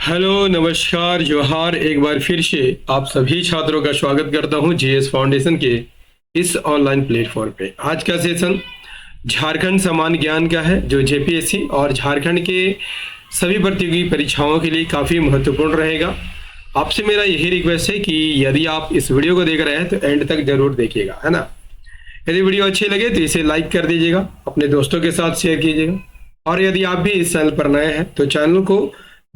Hello, नमस्कार, जोहार। एक बार फिर से आप सभी छात्रों का स्वागत करता हूं जीएस फाउंडेशन के इस ऑनलाइन प्लेटफॉर्म पे। आज का सेशन झारखंड सामान्य ज्ञान का है, जो जेपीएससी और झारखंड के सभी प्रतियोगी परीक्षाओं के लिए काफ़ी महत्वपूर्ण रहेगा। आपसे मेरा यही रिक्वेस्ट है कि यदि आप इस वीडियो को देख रहे हैं तो एंड तक जरूर देखिएगा, है ना। यदि वीडियो अच्छी लगे तो इसे लाइक कर दीजिएगा, अपने दोस्तों के साथ शेयर कीजिएगा, और यदि आप भी इस चैनल पर नए हैं तो चैनल को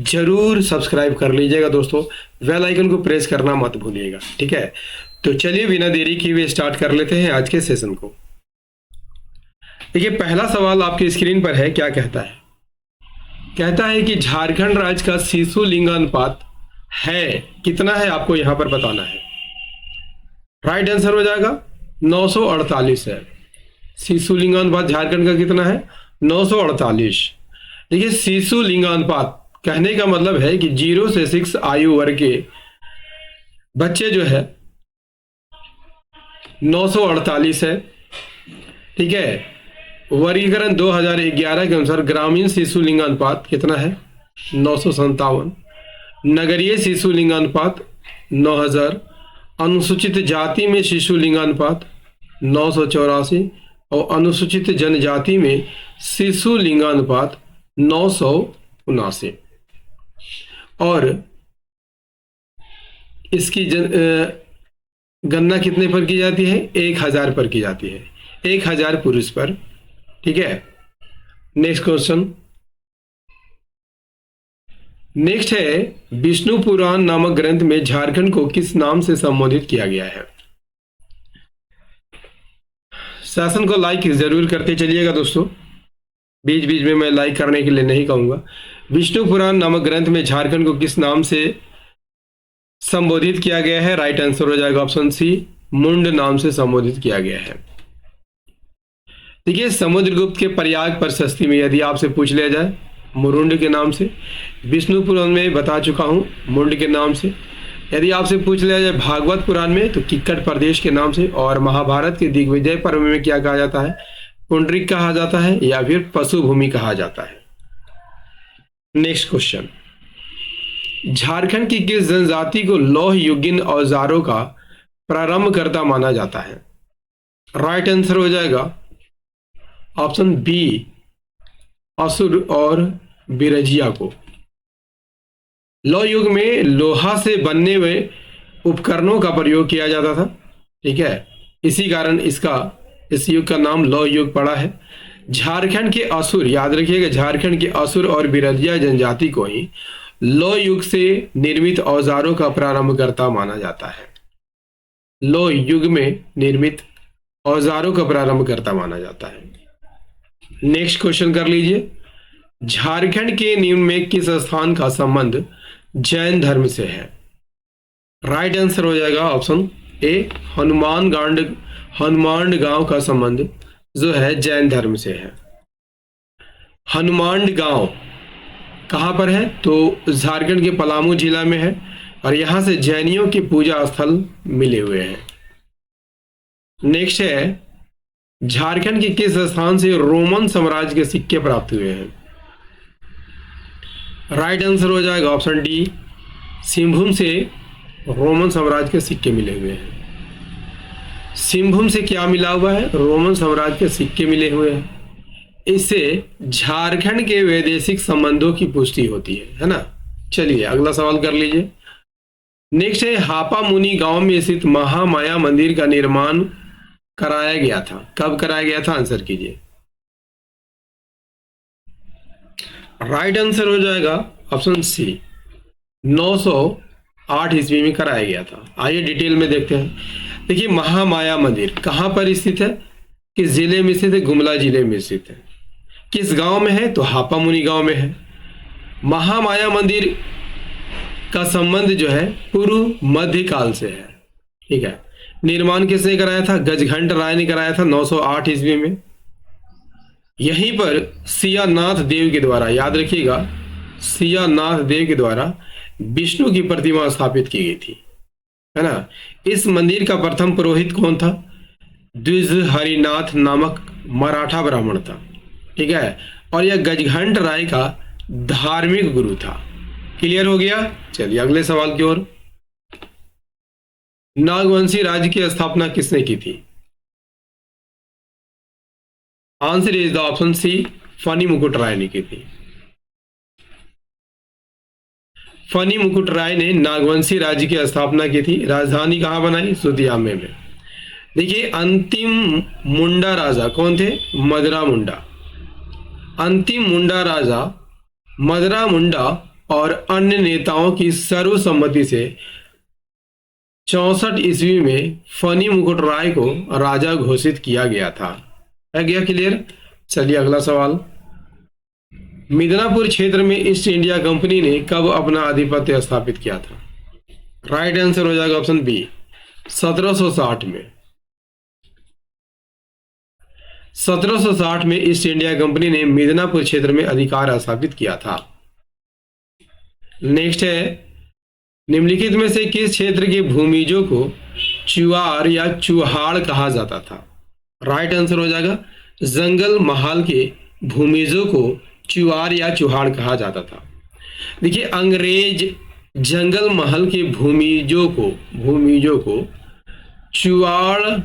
जरूर सब्सक्राइब कर लीजिएगा दोस्तों। बेल आइकन को प्रेस करना मत भूलिएगा, ठीक है। तो चलिए बिना देरी किए हुए स्टार्ट कर लेते हैं आज के सेशन को। देखिए, पहला सवाल आपकी स्क्रीन पर है। क्या कहता है? कहता है कि झारखंड राज्य का शिशु लिंगानुपात है कितना है, आपको यहां पर बताना है। राइट आंसर हो जाएगा 948 है। शिशु लिंगानुपात झारखंड का कितना है? 948। देखिए, शिशु लिंगानुपात कहने का मतलब है कि 0 से 6 आयु वर्ग के बच्चे जो है 948 है, ठीक है। वर्गीकरण 2011 के अनुसार ग्रामीण शिशु लिंगानुपात कितना है? 957। नगरीय शिशु लिंगानुपात 9000। अनुसूचित जाति में शिशु लिंगानुपात 984 और अनुसूचित जनजाति में शिशु लिंगानुपात 979। और इसकी गणना कितने पर की जाती है? 1000 पर की जाती है, 1000 पुरुष पर, ठीक है। Next question. नेक्स्ट है, विष्णु पुराण नामक ग्रंथ में झारखंड को किस नाम से संबोधित किया गया है? सेशन को लाइक जरूर करते चलिएगा दोस्तों, बीच बीच में मैं लाइक करने के लिए नहीं कहूंगा। विष्णु पुराण नामक ग्रंथ में झारखंड को किस नाम से संबोधित किया गया है? राइट आंसर हो जाएगा ऑप्शन सी, मुंड नाम से संबोधित किया गया है। देखिए, समुद्रगुप्त के प्रयाग प्रशस्ति में यदि आपसे पूछ लिया जाए मुरुंड के नाम से, विष्णु पुराण में बता चुका हूं मुंड के नाम से। यदि आपसे पूछ लिया जाए भागवत पुराण में तो किक्कट प्रदेश के नाम से, और महाभारत के दिग्विजय पर्व में क्या कहा जाता है? पुंडरीक कहा जाता है या फिर पशु भूमि कहा जाता है। Next question. झारखंड की किस जनजाति को लौह युगीन औजारों का प्रारंभकर्ता माना जाता है? राइट आंसर हो जाएगा ऑप्शन बी, असुर और बिरजिया को। लौह युग में लोहा से बनने हुए उपकरणों का प्रयोग किया जाता था, ठीक है। इसी कारण इस युग का नाम लौह युग पड़ा है। झारखंड के असुर, याद रखिएगा, झारखंड के असुर और बिरजिया जनजाति को ही लौह युग से निर्मित औजारों का प्रारंभकर्ता माना जाता है। लौह युग में निर्मित औजारों का प्रारंभकर्ता माना जाता है। नेक्स्ट क्वेश्चन कर लीजिए। झारखंड के निम्न में किस स्थान का संबंध जैन धर्म से है? राइट आंसर हो जाएगा ऑप्शन ए, हनुमान गांव का संबंध जो है जैन धर्म से है। हनुमान गांव कहां पर है? तो झारखंड के पलामू जिला में है, और यहां से जैनियों की पूजा स्थल मिले हुए हैं। नेक्स्ट है, झारखंड के किस स्थान से रोमन साम्राज्य के सिक्के प्राप्त हुए हैं? राइट आंसर हो जाएगा ऑप्शन डी, सिंहभूम से रोमन साम्राज्य के सिक्के मिले हुए हैं। सिंहभूम से क्या मिला हुआ है? रोमन साम्राज्य के सिक्के मिले हुए हैं। इससे झारखंड के वैदेशिक संबंधों की पुष्टि होती है ना। चलिए अगला सवाल कर लीजिए। नेक्स्ट है, हापा मुनि गांव में स्थित महामाया मंदिर का निर्माण कराया गया था। कब कराया गया था? आंसर कीजिए। राइट आंसर हो जाएगा ऑप्शन सी, 908 ईस्वी में कराया गया था। आइए डिटेल में देखते हैं। देखिए, महामाया मंदिर कहां पर स्थित है? किस जिले में स्थित है? गुमला जिले में स्थित है। किस गांव में है? तो हापा मुनि गांव में है। महामाया मंदिर का संबंध जो है पूर्व मध्यकाल से है, ठीक है। निर्माण किसने कराया था? गजघंट राय ने कराया था 908 ईस्वी में। यहीं पर सियानाथ देव के द्वारा, याद रखिएगा, सियानाथ देव के द्वारा विष्णु की प्रतिमा स्थापित की गई थी, है ना। इस मंदिर का प्रथम पुरोहित कौन था? द्विज हरिनाथ नामक मराठा ब्राह्मण था, ठीक है। और यह गजघंट राय का धार्मिक गुरु था, क्लियर हो गया। चलिए अगले सवाल की ओर। नागवंशी राज्य की स्थापना किसने की थी? Answer is the option C, Phani Mukut Rai ने की थी। फनी मुकुट राय ने नागवंशी राज्य की स्थापना की थी। राजधानी कहां बनाई? सुदियामे में। देखिए अंतिम मुंडा राजा कौन थे? मदरा मुंडा। अंतिम मुंडा राजा मदरा मुंडा और अन्य नेताओं की सर्वसम्मति से 64 ईस्वी में फनी मुकुट राय को राजा घोषित किया गया था। है गया क्लियर। चलिए अगला सवाल। मिदनापुर क्षेत्र में ईस्ट इंडिया कंपनी ने कब अपना आधिपत्य स्थापित किया था? राइट आंसर हो जाएगा ऑप्शन बी, 1760 में। 1760 में ईस्ट इंडिया कंपनी ने मिदनापुर क्षेत्र में अधिकार स्थापित किया था। नेक्स्ट है, निम्नलिखित में से किस क्षेत्र के भूमिजों को चुआर या चुहाड़ कहा जाता था? राइट आंसर हो जाएगा, जंगल महल के भूमिजों को चुआर या चुहाड़ कहा जाता था। देखिए अंग्रेज जंगल महल के भूमिजों को चुआड़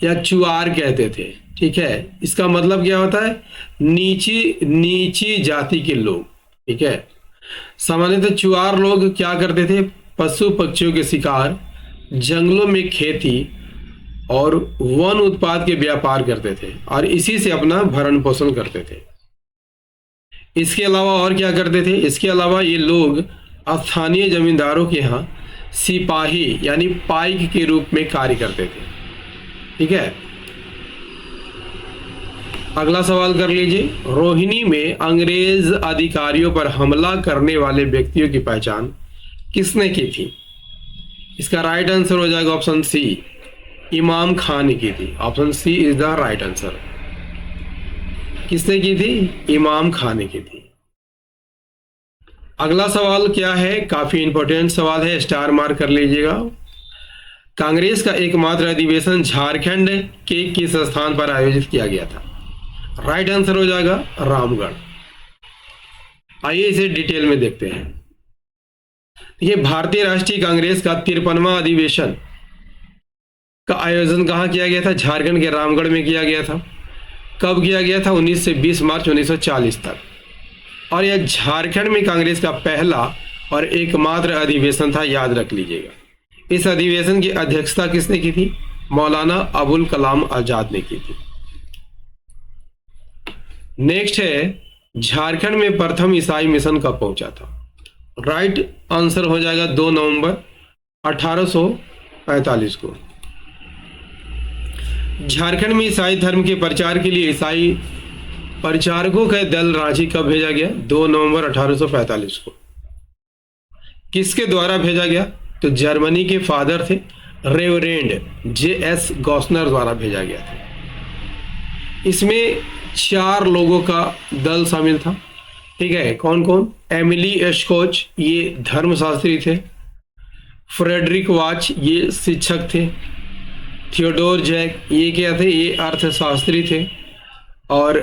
या चुआर कहते थे। ठीक है, इसका मतलब क्या होता है? नीची जाति के लोग। ठीक है, सामान्यतः चुआर लोग क्या करते थे? पशु पक्षियों के शिकार, जंगलों में खेती और वन उत्पाद के व्यापार करते थे और इसी से अपना भरण पोषण करते थे। इसके अलावा और क्या करते थे? इसके अलावा ये लोग स्थानीय जमींदारों के यहाँ सिपाही यानी पाइक के रूप में कार्य करते थे। ठीक है, अगला सवाल कर लीजिए। रोहिणी में अंग्रेज अधिकारियों पर हमला करने वाले व्यक्तियों की पहचान किसने की थी? इसका राइट आंसर हो जाएगा ऑप्शन सी, इमाम खान ने की थी। Option C is the right answer. किसने की थी? इमाम खान ने की थी। अगला सवाल क्या है? काफी इंपॉर्टेंट सवाल है, स्टार मार्क कर लीजिएगा। कांग्रेस का एकमात्र अधिवेशन झारखंड के किस स्थान पर आयोजित किया गया था? राइट आंसर हो जाएगा रामगढ़। आइए इसे डिटेल में देखते हैं। ये भारतीय राष्ट्रीय कांग्रेस का 53वां अधिवेशन का आयोजन कहाँ किया गया था? झारखंड के रामगढ़ में किया गया था। कब किया गया था? 19 से 20 मार्च 1940 तक। और यह झारखंड में कांग्रेस का पहला और एकमात्र अधिवेशन था, याद रख लीजिएगा। इस अधिवेशन की अध्यक्षता किसने की थी? मौलाना अबुल कलाम आजाद ने की थी। नेक्स्ट है, झारखंड में प्रथम ईसाई मिशन कब पहुंचा था? राइट आंसर हो जाएगा 2 नवंबर 1845 को। झारखंड में ईसाई धर्म के प्रचार के लिए ईसाई प्रचारकों का दल रांची कब भेजा गया? 2 नवंबर 1845 को। किसके द्वारा भेजा गया? तो जर्मनी के फादर थे रेवरेंड जे.एस. गॉसनर द्वारा भेजा गया था। इसमें 4 लोगों का दल शामिल था। ठीक है, कौन कौन? एमिली एस्कोच, ये धर्मशास्त्री थे। फ्रेडरिक वाच, ये शिक्षक थे। थियोडोर जैक, ये क्या थे? ये अर्थशास्त्री थे। और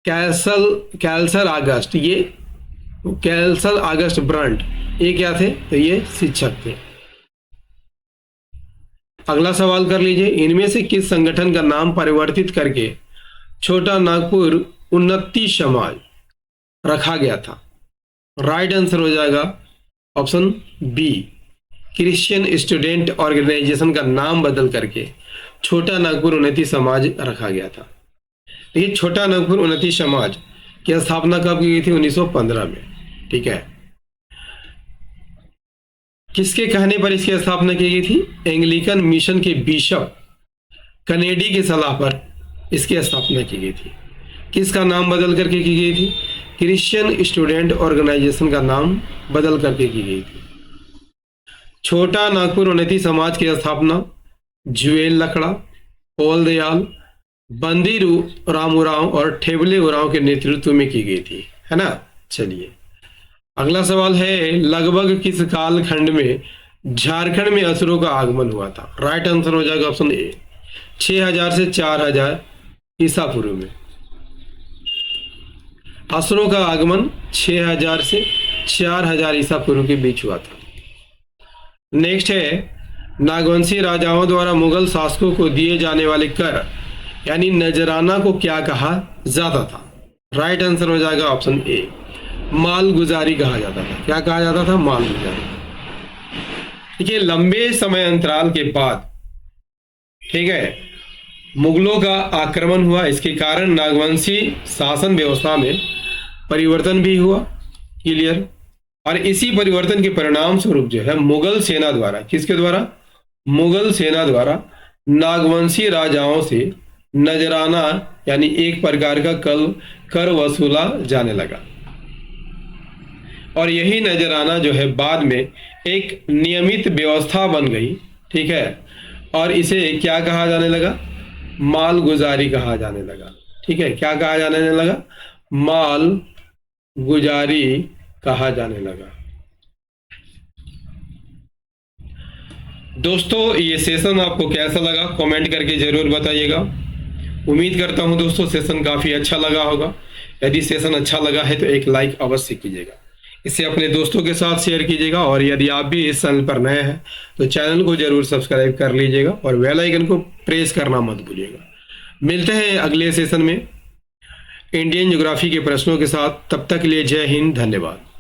कैल्सर आगस्ट ब्रंट, ये क्या थे? तो ये शिक्षक थे। अगला सवाल कर लीजिए। इनमें से किस संगठन का नाम परिवर्तित करके छोटा नागपुर उन्नति समाज रखा गया था? राइट आंसर हो जाएगा option B, Christian student organization का नाम बदल करके छोटा नागपुर उन्नति समाज रखा गया था। देखिए छोटा नागपुर उन्नति समाज की स्थापना कब की गई थी? 1915 में। ठीक है, किसके कहने पर इसकी स्थापना की गई थी? एंग्लिकन मिशन के बिशप कनेडी की सलाह पर इसकी स्थापना की गई थी। किसका नाम बदल करके की गई थी? क्रिश्चियन स्टूडेंट ऑर्गेनाइजेशन का नाम बदल करके की गई थी। छोटा नागपुर उन्नति समाज की स्थापना जुएल लकड़ा, पोल दयाल, बंदी राम उरांव और ठेबले उरांव के नेतृत्व में की गई थी, है ना। चलिए अगला सवाल है, लगभग किस कालखंड में झारखंड में असुरों का आगमन हुआ था? राइट आंसर हो जाएगा ऑप्शन ए, 6000 से 4000 ईसा पूर्व में। असुरों का आगमन 6000 से 4000 ईसा पूर्व के बीच हुआ था। नेक्स्ट है, नागवंशी राजाओं द्वारा मुगल शासकों को दिए जाने वाले कर यानी नजराना को क्या कहा जाता था? राइट आंसर हो जाएगा ऑप्शन ए, मालगुजारी कहा जाता था। क्या कहा जाता था? मालगुजारी। देखिए, लंबे समय अंतराल के बाद, ठीक है, मुगलों का आक्रमण हुआ। इसके कारण नागवंशी शासन व्यवस्था में परिवर्तन भी हुआ। क्लियर। और इसी परिवर्तन के परिणाम स्वरूप जो है मुगल सेना द्वारा, किसके द्वारा? मुगल सेना द्वारा नागवंशी राजाओं से नजराना यानी एक प्रकार का कर वसूला जाने लगा। और यही नजराना जो है बाद में एक नियमित व्यवस्था बन गई। ठीक है। और इसे क्या कहा जाने लगा? मालगुजारी कहा जाने लगा। ठीक है, क्या कहा जाने लगा? माल गुजारी कहा जाने लगा। दोस्तों, ये सेशन आपको कैसा लगा कमेंट करके जरूर बताइएगा। उम्मीद करता हूं दोस्तों सेशन काफी अच्छा लगा होगा। यदि सेशन अच्छा लगा है तो एक लाइक अवश्य कीजिएगा, इसे अपने दोस्तों के साथ शेयर कीजिएगा। और यदि आप भी इस चैनल पर नए हैं तो चैनल को जरूर सब्सक्राइब कर लीजिएगा और बेल आइकन को प्रेस करना मत भूलिएगा। मिलते हैं अगले सेशन में इंडियन ज्योग्राफी के प्रश्नों के साथ। तब तक के लिए जय हिंद, धन्यवाद।